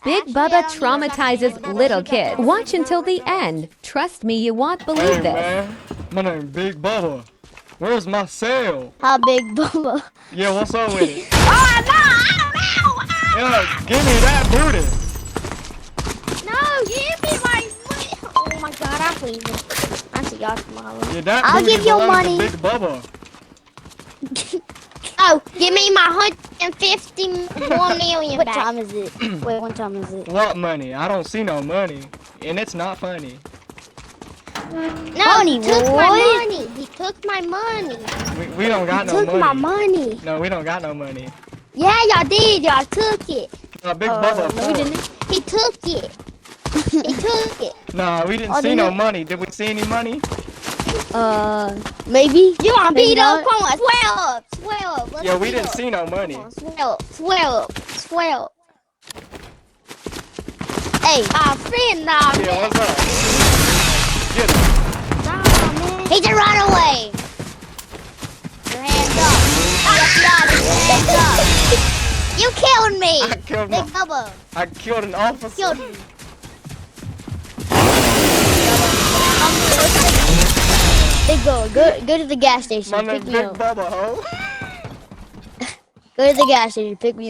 Big Bubba traumatizes little kids. Watch until the end. Trust me, you won't believe this. Man, my name Big Bubba. Where's my cell? How Big Bubba? Yeah, what's up with it? Oh no! Yeah, give me that booty. No, give me my money. Oh my God, I'm leaving. I see y'all tomorrow. Yeah, that I'll booty give you belongs to money. Big Bubba. Oh, give me my 154 million What time is it? Wait, what time is it? What money? I don't see no money. And it's not funny. No, he took my money. He took my money. We don't got no money. He took my money. No, we don't got no money. Yeah, y'all did. Y'all took it. Big Bubba. No, we didn't. He took it. He took it. No, we didn't see no money. Did we see any money? Maybe. You want to beat up? Come on, swell up. Swell up. Let's Yeah, we beat didn't up. see no money. Come on, swell up. Swell up. Swell up. Hey, my friend, nah, Yeah, man. what's up? Get him. Nah, man. He just run away. Your hands up. Hands up. You killed me. I killed Big my, Bubba. I killed an officer. Killed me. Big Bubba, go to the gas station. My Pick name's me Big up. Bubba, ho. Go to the gas station. Pick me up.